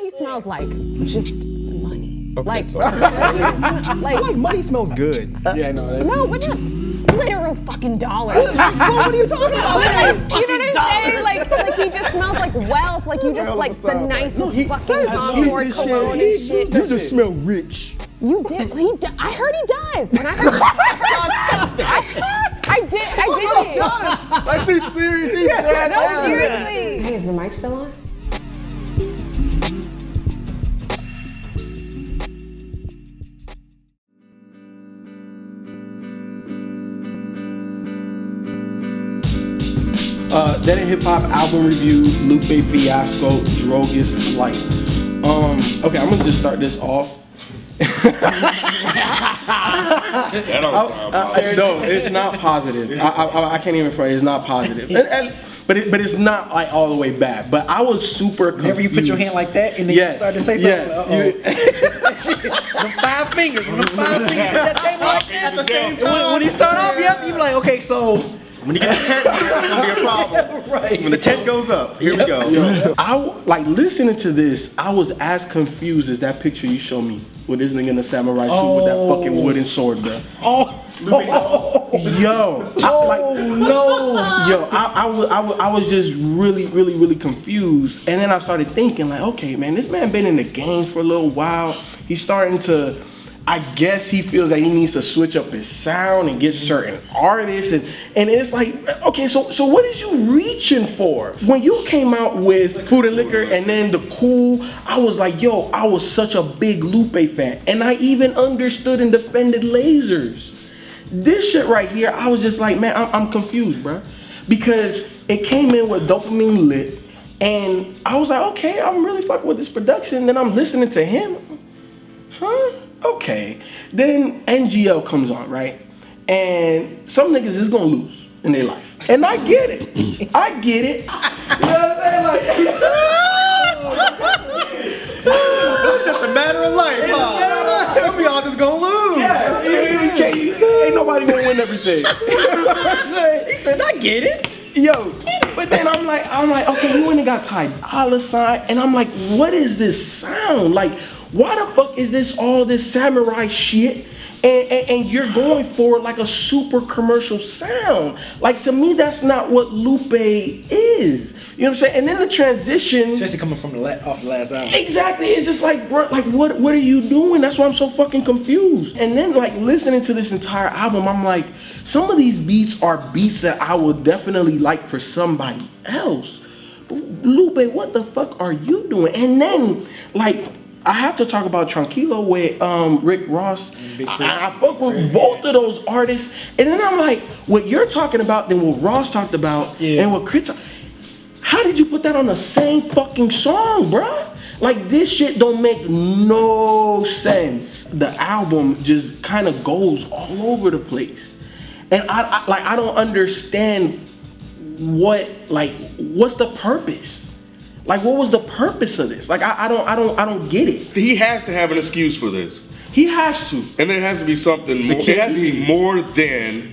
he smells like just money. Okay, Like, so- like money smells good. Yeah, no. no, but not literal fucking dollars. What are you talking about? Like, you know what I'm saying? Like, so, like he just smells like wealth. Like you just like the nicest fucking Tom Ford cologne and shit. You just smell rich. You did. I heard he does. When I heard, I did. Like he's serious. He's dead. No, seriously. Hey, is the mic still on? That Hip Hop album review, Lupe Fiasco, Drogas Light. Okay, I'm gonna just start this off. That don't sound positive. No, it's not positive. I can't even front. It's not positive. But it's not like all the way bad. But I was super confused. Whenever you put your hand like that and then you start to say something, the 5 fingers, when the 5 fingers hit that table like that, when he start off, you be like, okay, so. When you get the tent, it's gonna be a problem. Right. When the tent goes up, here we go. I like listening to this. I was as confused as that picture you showed me with this nigga in a samurai suit with that fucking wooden sword, bro. I was just really confused, and then I started thinking like, okay, man, this man been in the game for a little while. He's starting to. I guess he feels that he needs to switch up his sound and get certain artists, and it's like, okay, so what is you reaching for? When you came out with Food and Liquor and then The Cool, I was like, yo, I was such a big Lupe fan, and I even understood and defended Lasers. This shit right here, I was just like, man, I'm confused, bro, because it came in with Dopamine Lit, and I was like, okay, I'm really fucking with this production. Then I'm listening to him, huh? Okay, then NGL comes on, right? And some niggas is gonna lose in their life. And I get it. I get it. You know what I'm saying? Like, It's just a matter of life, huh? We all just gonna lose. yes, ain't nobody gonna win everything. You know what I'm saying? He said, I get it. Yo, but then I'm like, okay, you went and got Ty Dolla $ign, and I'm like, what is this sound? Like, why the fuck is this all this samurai shit? And you're going for like a super commercial sound. Like, to me, that's not what Lupe is. You know what I'm saying? And then the transition. Especially coming from off the last album. Exactly. It's just like, bro, like what are you doing? That's why I'm so fucking confused. And then like listening to this entire album, I'm like, some of these beats are beats that I would definitely like for somebody else. But Lupe, what the fuck are you doing? And then like, I have to talk about Tranquilo with Rick Ross. I fuck with both of those artists. And then I'm like, what you're talking about, then what Ross talked about, and what k.r.i.t. How did you put that on the same fucking song, bruh? Like, this shit don't make no sense. The album just kind of goes all over the place. And I don't understand what's the purpose? Like, what was the purpose of this? Like, I don't get it. He has to have an excuse for this. He has to. And there has to be something more. It has to be more than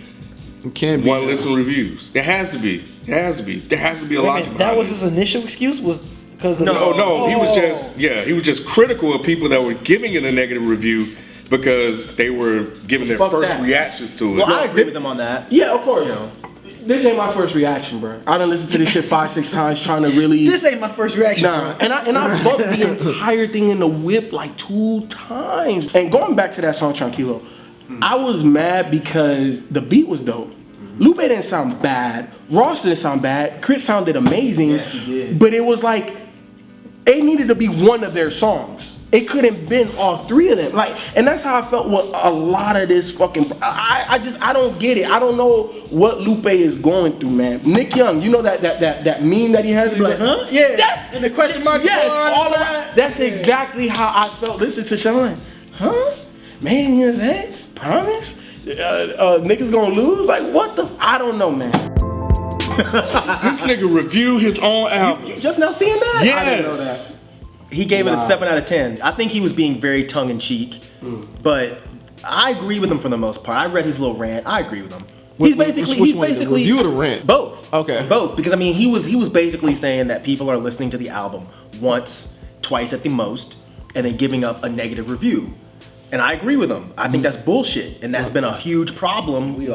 one listen reviews. It has to be. It has to be. There has to be a logic. That was his initial excuse? Was because of No. He was just critical of people that were giving it a negative review because they were giving their first reactions to it. Well, I agree with them on that. Yeah, of course. You know. This ain't my first reaction, bro. I done listened to this shit 5-6 times trying to really. This ain't my first reaction. Nah, and I bumped the entire thing in the whip like 2 times. And going back to that song Tranquilo, I was mad because the beat was dope. Lupe didn't sound bad. Ross didn't sound bad. k.r.i.t sounded amazing. Yes, he did. But it was like it needed to be one of their songs. It couldn't been all 3 of them. Like, and that's how I felt with a lot of this fucking. I don't get it. I don't know what Lupe is going through, man. Nick Young, you know that meme that he has. He's like, huh? Yeah. And the question mark. Yes. All of that. That's exactly how I felt. Listen to Sean. Huh? Man, you know that? Promise? Niggas gonna lose? Like, what the? I don't know, man. This nigga reviewed his own album. You just now seeing that? Yes. I didn't know that. He gave it a 7 out of 10. I think he was being very tongue-in-cheek, but I agree with him for the most part. I read his little rant. I agree with him. He's basically the review or the rant? Both. Okay. Both, because I mean he was basically saying that people are listening to the album once twice at the most, and then giving up a negative review. And I agree with him. I think that's bullshit, and that's been a huge problem with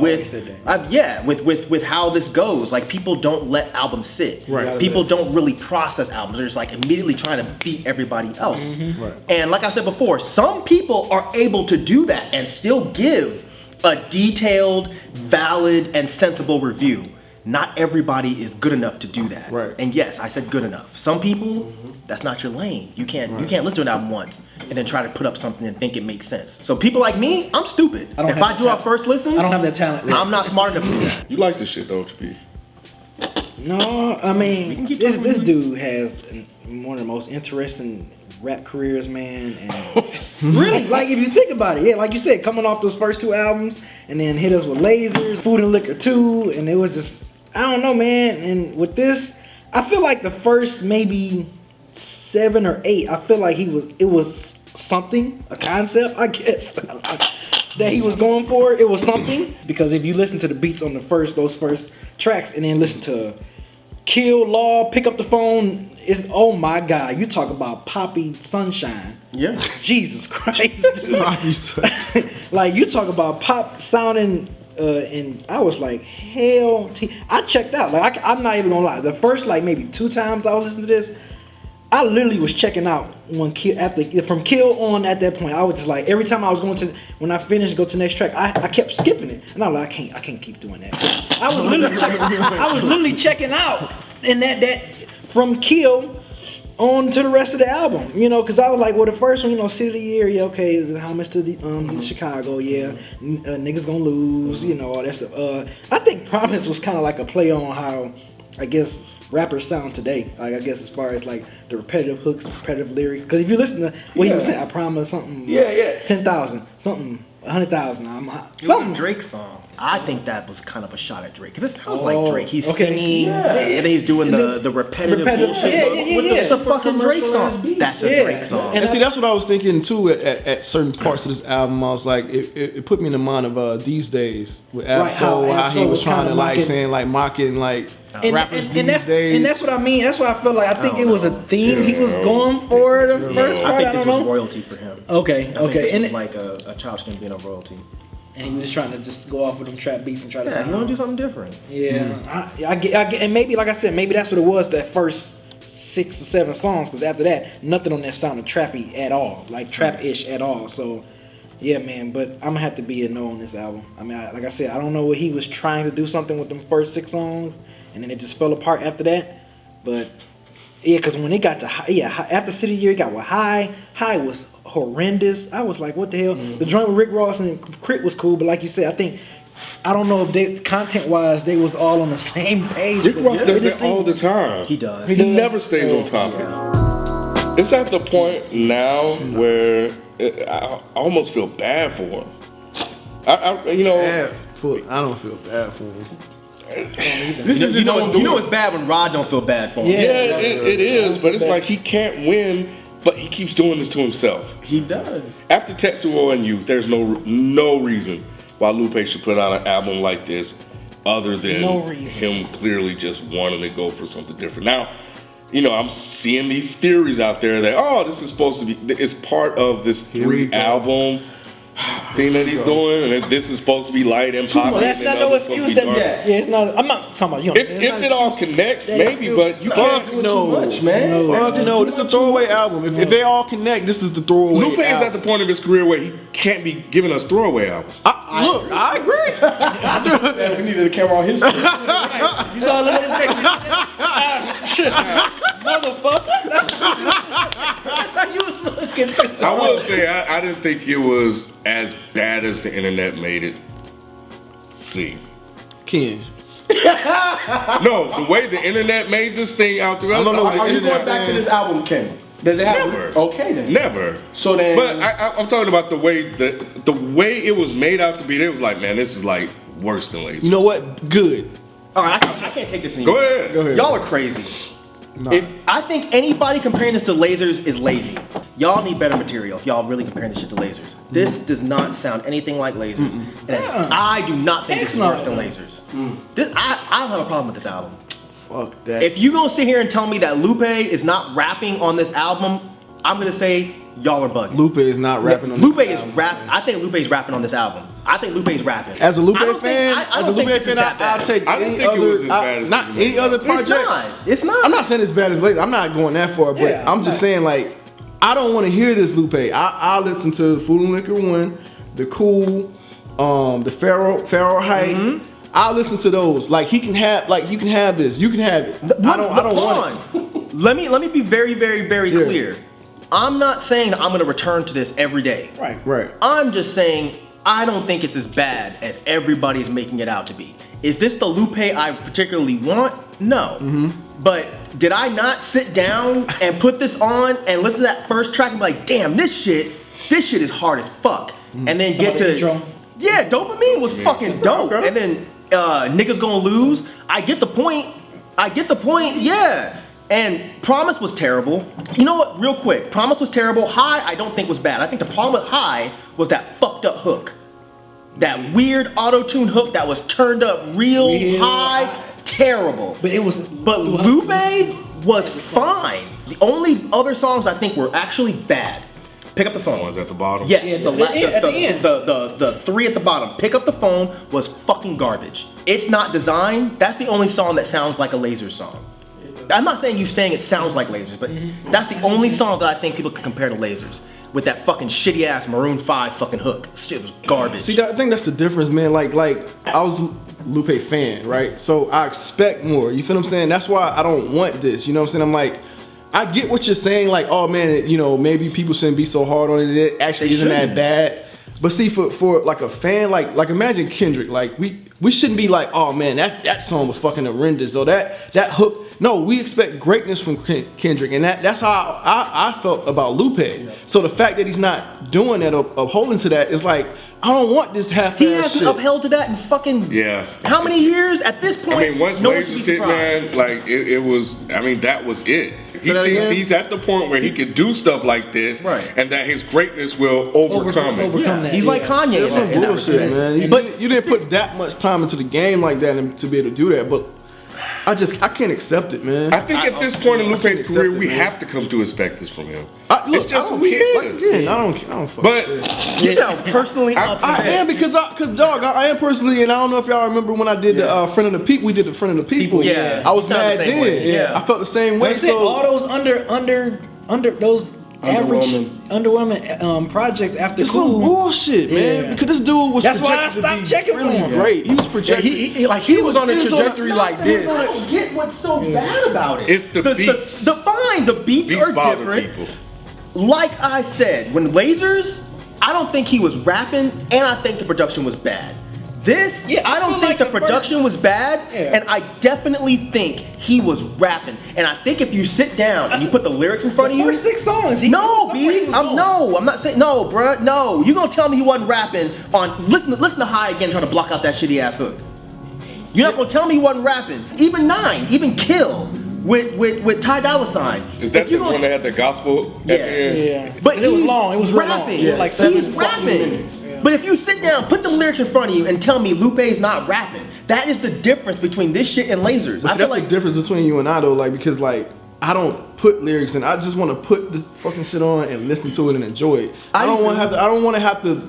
how this goes. Like, people don't let albums sit. Right. People don't really process albums. They're just like immediately trying to beat everybody else. Right. And like I said before, some people are able to do that and still give a detailed, valid, and sensible review. Not everybody is good enough to do that. Right. And yes, I said good enough. Some people, that's not your lane. You can't listen to an album once and then try to put up something and think it makes sense. So people like me, I'm stupid. If I do our first listen, I don't have that talent. I'm not smart enough to do that. You like this shit, don't you, B? No, I mean, keep this talking. dude has one of the most interesting rap careers, man. And really, like, if you think about it, yeah, like you said, coming off those first 2 albums and then hit us with Lasers, Food and Liquor 2, and it was just, I don't know, man. And with this, I feel like the first maybe 7 or 8, I feel like it was something, a concept, I guess, that he was going for. It was something, because if you listen to the beats on those first tracks and then listen to Kill, Law, Pick Up the Phone, oh my God, you talk about Poppy Sunshine. Yeah. Jesus Christ, dude. Like, you talk about pop sounding, and I was like, hell, I checked out. Like, I'm not even gonna lie. The first, like, maybe 2 times I was listening to this, I literally was checking out from Kill on. At that point, I was just like, every time I was when I finished, go to the next track, I kept skipping it, and I was like, I can't keep doing that. I was literally checking out, and that from Kill on to the rest of the album, you know, because I was like, well, the first one, you know, City of the Year, yeah, okay, how much to the Chicago, yeah, niggas gonna lose, you know, all that stuff. I think Promise was kind of like a play on how, I guess, rappers sound today. Like, I guess as far as like the repetitive hooks, repetitive lyrics. Because if you listen to what he was saying, I promise something. 10,000, something, 100,000. Something Drake song. I think that was kind of a shot at Drake, because it sounds like Drake. He's singing, and then he's doing the repetitive bullshit. It's a fucking Drake song. That's a Drake song. And see, that's what I was thinking too at certain parts of this album. I was like, it put me in the mind of These Days with Absol, how he was trying to like saying like mocking like rappers these days. And that's what I mean. That's why I feel like I think it was a theme he was going for the first part. I think this was royalty for him. Okay. This was like a child can be in a royalty. And he was just trying to just go off with them trap beats and try to you want to do something different. Yeah, I get, and maybe, like I said, maybe that's what it was, that first 6 or 7 songs, because after that, nothing on that sounded trappy at all, like trap-ish at all. So, yeah, man, but I'm gonna have to be a no on this album. I mean, like I said, I don't know what he was trying to do something with them first 6 songs, and then it just fell apart after that. But yeah, because when it got to after City Year, it got with High was horrendous. I was like, what the hell? The joint with Rick Ross and K.r.i.t was cool, but like you said, I don't know if they, content-wise, they was all on the same page. Rick Ross does that all the time. He does. He never stays on topic. It's at the point now where I almost feel bad for him. I don't feel bad for him. You know it's bad when Rod don't feel bad for him. Yeah, it is, but it's like he can't win, but he keeps doing this to himself. He does. After Tetsuo and Youth, there's no reason why Lupe should put out an album like this, other than him clearly just wanting to go for something different. Now, you know, I'm seeing these theories out there that, this is supposed to be, it's part of this 3-album thing that he's doing, and this is supposed to be light and poppy. Well, that's not no excuse. It's not. I'm not talking about you. If it all connects, maybe, but you can't do too much, man. No, this is a throwaway album. If they all connect, this is the throwaway. Lupe is at the point of his career where he can't be giving us throwaway albums. I agree. We needed a camera on his face. You saw a little bit of motherfucker. That's how you was looking too. I will say I didn't think it was as bad as the internet made it seem. Ken. No, the way the internet made this thing out there. Are you going back to this album, Ken? Does it have? Never. Okay then. Never. So then. But I'm talking about the way it was made out to be. They was like, man, this is like worse than Lasers. You know what? Good. All right, I can't take this anymore. Go ahead. Y'all are crazy. Nah. I think anybody comparing this to Lasers is lazy. Y'all need better material if y'all really comparing this shit to Lasers. This does not sound anything like Lasers. And I do not think this is worse than Lasers. I don't have a problem with this album. Fuck that. If you gonna sit here and tell me that Lupe is not rapping on this album I'm gonna say y'all are bugging. Lupe is not rapping on Lupe this is album. rapping. I think Lupe's rapping on this album. I think Lupe's rapping. As a Lupe I don't fan, think- I don't think this is that bad. I'll take I didn't any think it other, was as bad as not people any make other out. project. It's not. It's not. I'm not saying it's bad as late. I'm not going that far, but Yeah, I'm just saying like I don't want to hear this Lupe. I listen to Food and Liquor 1, the Cool, the Pharaoh Height. Mm-hmm. I'll listen to those. Like he can have, like you can have this. You can have it. I don't want it. Let me be very, very, very Yeah. clear. I'm not saying that I'm gonna return to this every day. Right. I'm just saying I don't think it's as bad as everybody's making it out to be. Is this the Lupe I particularly want? No. Mm-hmm. But did I not sit down and put this on and listen to that first track and be like, damn, this shit is hard as fuck. Mm-hmm. And then get to intro? yeah, Dopamine was fucking dope. Okay. And then Niggas Gonna Lose. I get the point. Yeah. And Promise was terrible. You know what? Real quick, Promise was terrible. High, I don't think was bad. I think the problem with High was that fucked up hook. That weird auto-tune hook that was turned up real high. Terrible. But it was. But Lupe was fine. The only other songs I think were actually bad. Pick up the phone. One's at the bottom. Yes, Yeah, at the end. the three at the bottom. Pick up the phone was fucking garbage. It's not designed. That's the only song that sounds like a Lasers song. I'm not saying you saying it sounds like Lasers, but that's the only song that I think people can compare to Lasers. With that fucking shitty ass Maroon 5 fucking hook. This shit was garbage. See, I think that's the difference, man. Like I was a Lupe fan, right? So I expect more. You feel what I'm saying? That's why I don't want this. You know what I'm saying? I'm like, I get what you're saying. Like, oh man, you know, maybe people shouldn't be so hard on it. It actually isn't that bad. But see, for like a fan, like imagine Kendrick. Like we shouldn't be like, oh man, that song was fucking horrendous. Or that hook. No, we expect greatness from Kendrick, and that's how I felt about Lupe. Yeah. So the fact that he's not doing that, upholding to that, is like, I don't want this half-ass He hasn't shit. upheld to that in fucking how many years at this point? I mean, once no one should Lasers be hit, surprised. man, like it was. I mean, that was it. He that thinks again? he's at the point where he can do stuff like this, Right. and that his greatness will overcome it. Overcome that. He's like Kanye in that Bullshit, respect. man. But You didn't put that much time into the game like that and to be able to do that, but I can't accept it, man. I think at this point in Lupe's accept career, it, we man. have to come to expect this from him. Look, It's just I don't who he care. is. Like, again, I don't fucking But care. you sound personally upset. I am because dog, I am personally, and I don't know if y'all remember when I did the Friend of the People. We did the Friend of the People. Yeah. I was You sound the mad same then. way. Yeah. I felt the same way. But see, all those under those average underwhelming projects after It's some Cool. bullshit, man. Yeah. Because this dude was That's why I projected to stopped be checking for really him. great. He was projected. He was on a trajectory like I this. don't get what's so bad about it. It's the beats. The beats Beats are bother different. people. Like I said, when Lasers, I don't think he was rapping, and I think the production was bad. This, Yeah, I don't feel think like the production was bad, Yeah. and I definitely think he was rapping. And I think if you sit down and you put the lyrics in front of The you, first 6 songs. no, B, I'm not saying no, bruh, no. You gonna tell me he wasn't rapping on? Listen to High again, trying to block out that shitty ass hook. You're not gonna tell me he wasn't rapping. Even 9, even Kill with Ty Dolla $ign. Is that If you the gonna- one that had the gospel at the end? Yeah. But it was he's long. It was real long. rapping. Yeah, like He's 7 fucking rapping. minutes. But if you sit down, put the lyrics in front of you, and tell me Lupe's not rapping, that is the difference between this shit and Lasers. But I see, feel that's like the difference between you and I though, like because like I don't put lyrics in. I just want to put this fucking shit on and listen to it and enjoy it. I don't want to have to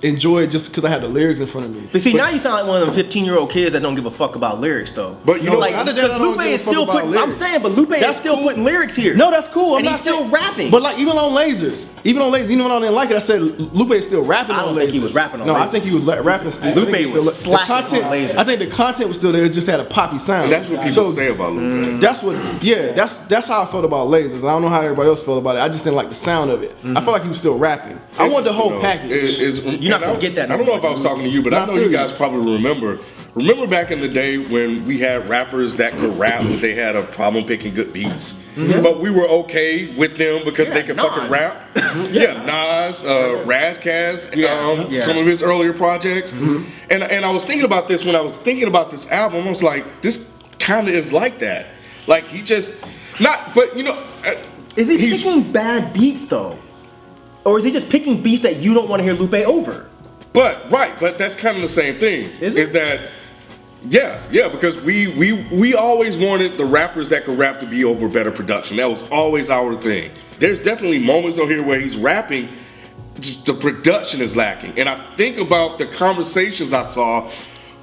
enjoy it just because I have the lyrics in front of me. But see, now you sound like one of them 15-year-old kids that don't give a fuck about lyrics, though. But you know, like, not that I because don't Lupe give a is fuck still about putting. I'm lyrics. saying, but Lupe is That's still cool. putting lyrics here. No, that's cool. And he's still rapping. But like even on Lasers, even when I didn't like it, I said Lupe is still rapping I on don't Lasers. think he was rapping on No, I Lasers. think he was rapping still. Lupe I think he was still- the slacking on content, Lasers. I think the content was still there. It just had a poppy sound. And that's what people So, say about Lupe. That's what, yeah, that's how I felt about Lasers. I don't know how everybody else felt about it. I just didn't like the sound of it. I felt like he was still rapping. I want the whole Interesting, package. though. You're not gonna get that I don't know if I was talking to you, but I Not know for you you. guys probably remember. Remember back in the day when we had rappers that could rap, but they had a problem picking good beats. But we were okay with them because they could Nas. fucking rap. Nas, Razkaz, some of his earlier projects. And I was thinking about this when I was thinking about this album. I was like, this kind of is like that. Like he just not, but you know, Is he he's- picking bad beats though, or is he just picking beats that you don't want to hear Lupe over? But that's kind of the same thing. Is it? that Yeah, because we always wanted the rappers that could rap to be over better production. That was always our thing. There's definitely moments on here where he's rapping, just the production is lacking. And I think about the conversations I saw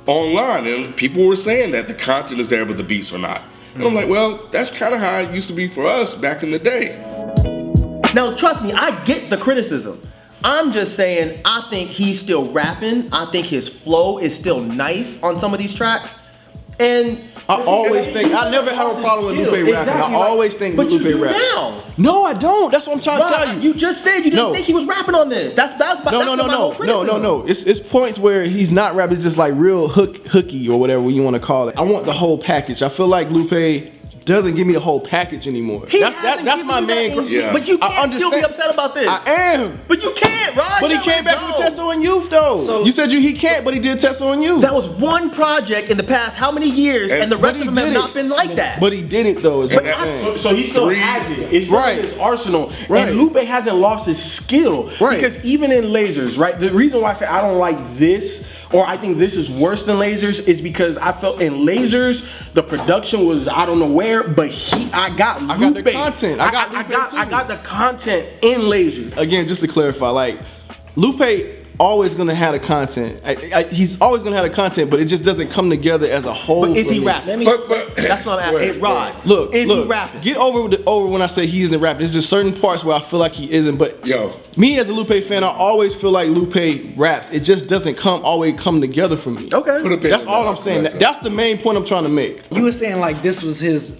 online, and people were saying that the content is there, but the beats are not. And I'm like, well, that's kind of how it used to be for us back in the day. Now, trust me, I get the criticism. I'm just saying, I think he's still rapping. I think his flow is still nice on some of these tracks. And I always think, I never have a problem with Lupe rapping. I always think but Lupe you do raps. now. No, I don't. That's what I'm trying to tell you. You just said you didn't think he was rapping on this. That's my whole criticism. No. It's points where he's not rapping, it's just like real hooky or whatever you want to call it. I want the whole package. I feel like Lupe doesn't give me the whole package anymore. That's my main. Yeah. But you can't still be upset about this. I am. But you can't, Rod. But he came back with Tetsuo and Youth though. So, you said he can't, but he did Tetsuo and Youth. That was one project in the past how many years, and the rest of them have not been like that. But he did it though. So he still has it. It's still in his arsenal. Right. And Lupe hasn't lost his skill. Right. Because even in Lasers, right? The reason why I say I don't like this, or I think this is worse than Lasers, is because I felt in Lasers the production was I don't know where, but I got the content. I got the content in Lasers. Again, just to clarify, like Lupe always gonna have the content. He's always gonna have the content, but it just doesn't come together as a whole. But is he rapping? That's what I'm asking. Hey, Rod, look, he rapping? Get over when I say he isn't rapping. There's just certain parts where I feel like he isn't. But me as a Lupe fan, I always feel like Lupe raps. It just doesn't always come together for me. Okay, that's all I'm saying. That's the main point I'm trying to make. You were saying like this was his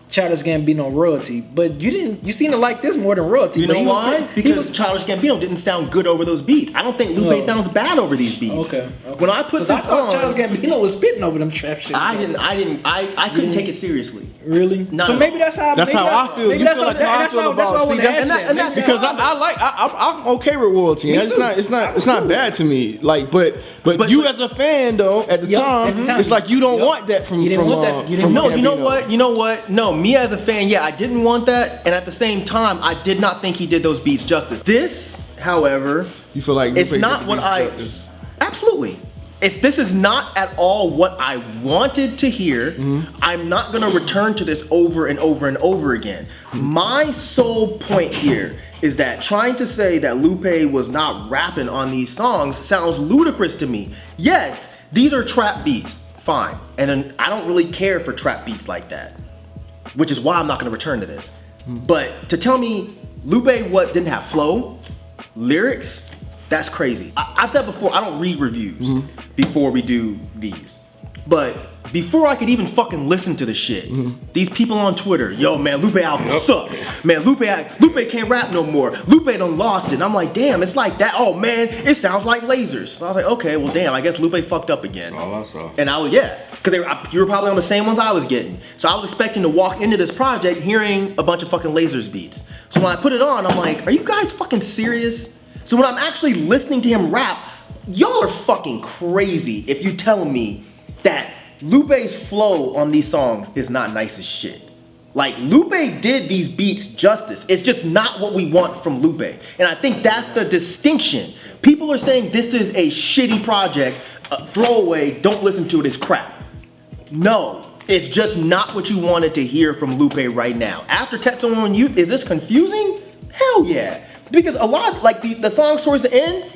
Childish Gambino royalty, but you seem to like this more than royalty. You know why? Because Childish Gambino didn't sound good over those beats. I don't think Lupe sounds bad over these beats. Okay. When I put this on, Childish Gambino was spitting over them trap shit. I couldn't take it seriously. Really? So maybe that's how. That's how I feel. Maybe that's how I feel about. That's why I want to ask that. Because I'm okay with royalty. It's not bad to me. Like, but you as a fan though, at the time, it's like you don't want that from. You didn't want that. No, you know what? No, me as a fan, yeah, I didn't want that, and at the same time, I did not think he did those beats justice. This, however, you feel like it's not what absolutely. This is not at all what I wanted to hear. I'm not gonna return to this over and over and over again. My sole point here is that trying to say that Lupe was not rapping on these songs sounds ludicrous to me. Yes, these are trap beats, fine. And then I don't really care for trap beats like that, which is why I'm not gonna return to this. But to tell me Lupe didn't have flow, lyrics, that's crazy. I've said before, I don't read reviews before we do these. But before I could even fucking listen to the shit, these people on Twitter, yo man, Lupe album sucks. Man, Lupe can't rap no more. Lupe done lost it. And I'm like, damn, it's like that. Oh man, it sounds like Lasers. So I was like, okay, well damn, I guess Lupe fucked up again. That's all I saw. And because you were probably on the same ones I was getting. So I was expecting to walk into this project hearing a bunch of fucking Lasers beats. So when I put it on, I'm like, are you guys fucking serious? So when I'm actually listening to him rap, y'all are fucking crazy if you tell me that Lupe's flow on these songs is not nice as shit. Like, Lupe did these beats justice. It's just not what we want from Lupe. And I think that's the distinction. People are saying this is a shitty project, throwaway, don't listen to it, it's crap. No, it's just not what you wanted to hear from Lupe right now. After Tetsuo and Youth, is this confusing? Hell yeah. Because a lot of, like, the songs towards the end,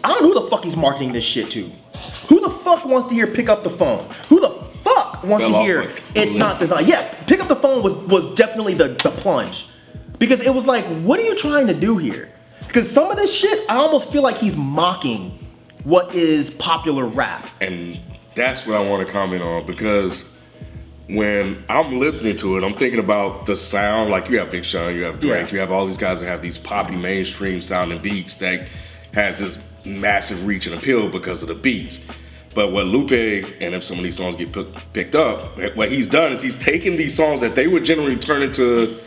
I don't know who the fuck he's marketing this shit to. Who the fuck wants to hear Pick Up the Phone? Who the fuck wants to hear It's Not Designed? Yeah, Pick Up the Phone was definitely the plunge. Because it was like, what are you trying to do here? Because some of this shit, I almost feel like he's mocking what is popular rap. And that's what I want to comment on, because when I'm listening to it, I'm thinking about the sound. Like, you have Big Sean, you have Drake, you have all these guys that have these poppy mainstream sounding beats that has this massive reach and appeal because of the beats. But what Lupe, and if some of these songs get picked up, what he's done is he's taken these songs that they would generally turn into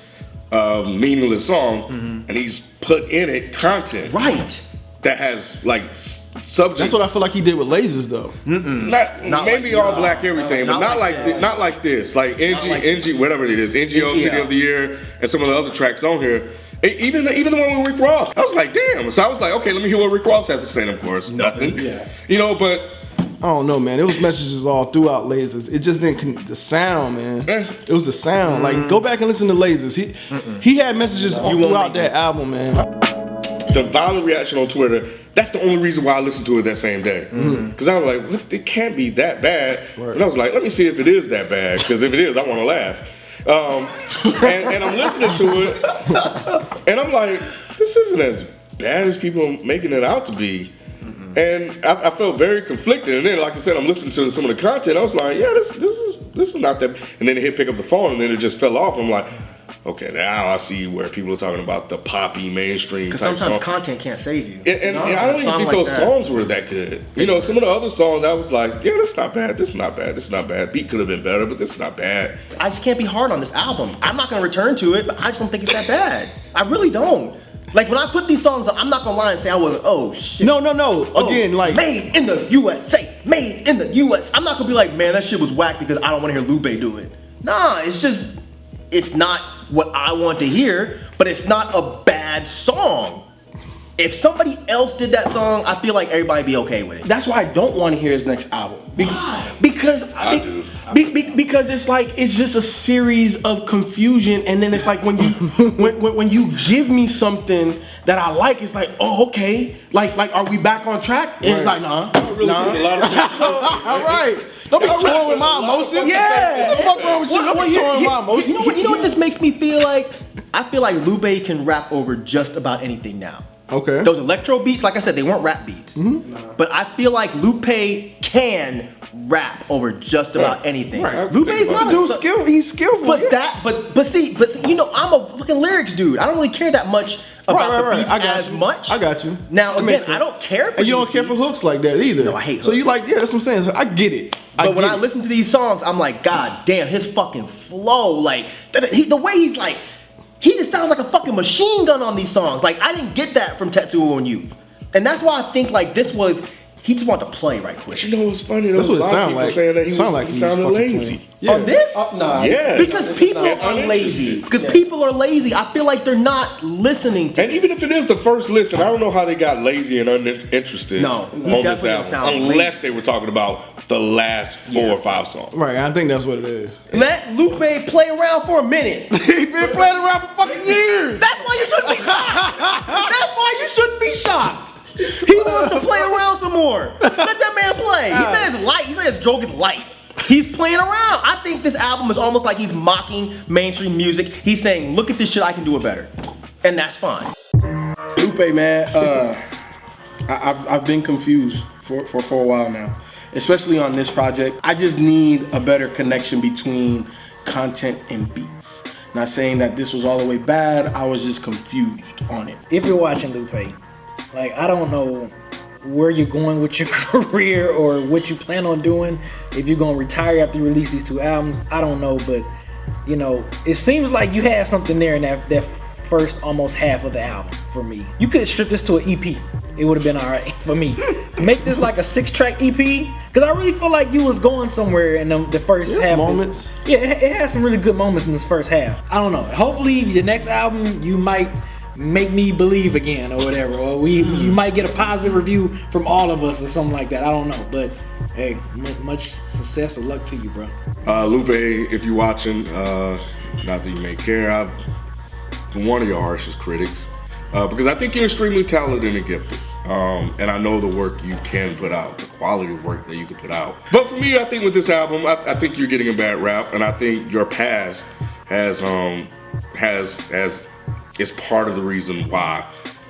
a meaningless song, and he's put in it content. Right. That has like subjects. That's what I feel like he did with Lasers though. Not maybe like, all black everything, but not like this. Not like this. Like NG, whatever it is, NGO, City of the Year, and some of the other tracks on here. Even the one with Rick Ross. I was like, damn. So I was like, okay, let me hear what Rick Ross has to say. And of course, nothing. Yeah. You know, but I don't know, man. It was messages all throughout Lasers. It just didn't the sound, man. It was the sound. Like, go back and listen to Lasers. He had messages all throughout that album, man. The violent reaction on Twitter, that's the only reason why I listened to it that same day. Because I was like, what? It can't be that bad. And I was like, let me see if it is that bad. Because if it is, I want to laugh. And I'm listening to it, and I'm like, this isn't as bad as people are making it out to be. And I felt very conflicted. And then, like I said, I'm listening to some of the content. I was like, yeah, this is not that. And then it hit pick up the phone, and then it just fell off. I'm like, okay, now I see where people are talking about the poppy mainstream type sometimes song. content can't save you. And I don't even think those songs were that good. You know, some of the other songs I was like, yeah, this is not bad. This is not bad. This is not bad. Beat could have been better, but this is not bad. I just can't be hard on this album. I'm not gonna return to it, but I just don't think it's that bad. I really don't. Like, when I put these songs on, I'm not gonna lie and say I wasn't, oh shit. No. Oh, Again, like, made in the USA, made in the US. I'm not gonna be like, man, that shit was whack because I don't wanna hear Lupe do it. Nah, it's not what I want to hear, but it's not a bad song. If somebody else did that song, I feel like everybody'd be okay with it. That's why I don't want to hear his next album. Why? Because Because it's like it's just a series of confusion, and then it's like when you when you give me something that I like, it's like, oh, okay, like are we back on track? And it's like, nah. all right. Don't be toying with my emotions. Yeah. What's wrong with you? Don't be toying with my emotions. You know what this makes me feel like? I feel like Lupe can rap over just about anything now. Okay. Those electro beats, like I said, they weren't rap beats. But I feel like Lupe can rap over just about anything. Right. Lupe's not He's skillful. But see, you know, I'm a fucking lyrics dude. I don't really care that much about the beats as much. I got you. Now again, I don't care for and you don't these care for beats. hooks like that either. No, I hate hooks. So you like, yeah, that's what I'm saying. So I get it. But when I listen to these songs, I'm like, God damn, his fucking flow, like the way he's like, he just sounds like a fucking machine gun on these songs. Like, I didn't get that from Tetsuo Youth. And that's why I think like this was, he just wanted to play right quick. But you know what's funny? There was a lot of people saying that he sounded lazy. Yeah. On this? Nah. Yeah. Because people are lazy. Because people are lazy. I feel like they're not listening to And even if it is the first listen, I don't know how they got lazy and uninterested No, he on this definitely album. sound Unless they were talking about the last 4 or 5 songs. Right, I think that's what it is. Let Lupe play around for a minute. He's been playing around for fucking years. That's why you shouldn't be shocked. That's why you shouldn't be shocked. He wants to play around some more. Let that man play. He says light. He says Drogas Light. He's playing around. I think this album is almost like he's mocking mainstream music. He's saying, look at this shit, I can do it better. And that's fine. Lupe, man, I've been confused for a while now, especially on this project. I just need a better connection between content and beats. Not saying that this was all the way bad, I was just confused on it. If you're watching Lupe, like, I don't know where you're going with your career or what you plan on doing. If you're gonna retire after you release these 2 albums, I don't know, but you know, it seems like you had something there in that first almost half of the album for me. You could have stripped this to an EP. It would have been all right for me. Make this like a 6-track EP, because I really feel like you was going somewhere in the first half. Moments. Yeah, it had some really good moments in this first half. I don't know. Hopefully, the next album you might make me believe again or whatever, or you might get a positive review from all of us or something like that. I don't know, but hey, much success or luck to you, bro. Lupe, if you're watching, not that you may care, I've been one of your harshest critics because I think you're extremely talented and gifted, and I know the work you can put out, the quality of work that you can put out. But for me, I think with this album, I think you're getting a bad rap, and I think your past is part of the reason why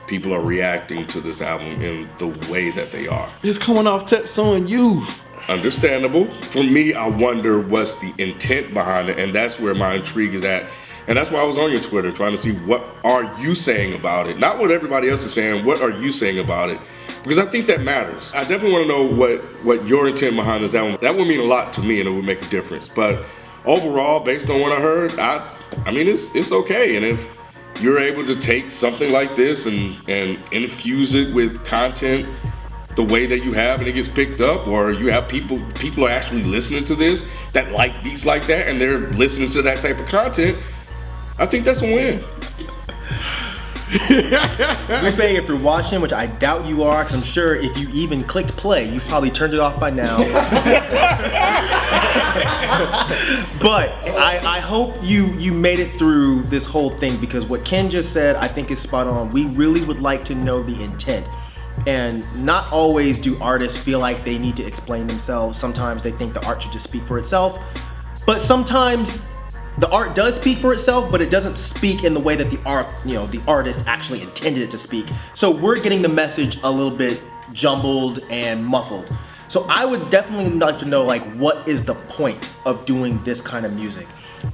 people are reacting to this album in the way that they are. It's coming off Tetsuo Youth. Understandable. For me, I wonder what's the intent behind it, and that's where my intrigue is at. And that's why I was on your Twitter trying to see what are you saying about it. Not what everybody else is saying, what are you saying about it? Because I think that matters. I definitely want to know what your intent behind this album. That would mean a lot to me and it would make a difference. But overall, based on what I heard, I mean, it's okay. And if you're able to take something like this and infuse it with content the way that you have and it gets picked up, or you have people are actually listening to this that like beats like that and they're listening to that type of content, I think that's a win. Lupe, if you're watching, which I doubt you are, because I'm sure if you even clicked play, you've probably turned it off by now. But I hope you made it through this whole thing, because what Ken just said I think is spot on. We really would like to know the intent. And not always do artists feel like they need to explain themselves. Sometimes they think the art should just speak for itself. But sometimes the art does speak for itself, but it doesn't speak in the way that the artist actually intended it to speak. So we're getting the message a little bit jumbled and muffled. So I would definitely like to know, like, what is the point of doing this kind of music?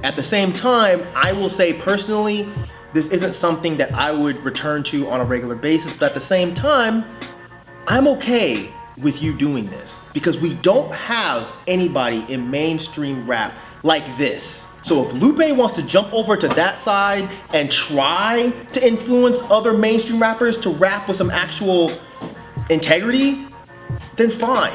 At the same time, I will say personally, this isn't something that I would return to on a regular basis, but at the same time, I'm okay with you doing this, because we don't have anybody in mainstream rap like this. So if Lupe wants to jump over to that side and try to influence other mainstream rappers to rap with some actual integrity, then fine.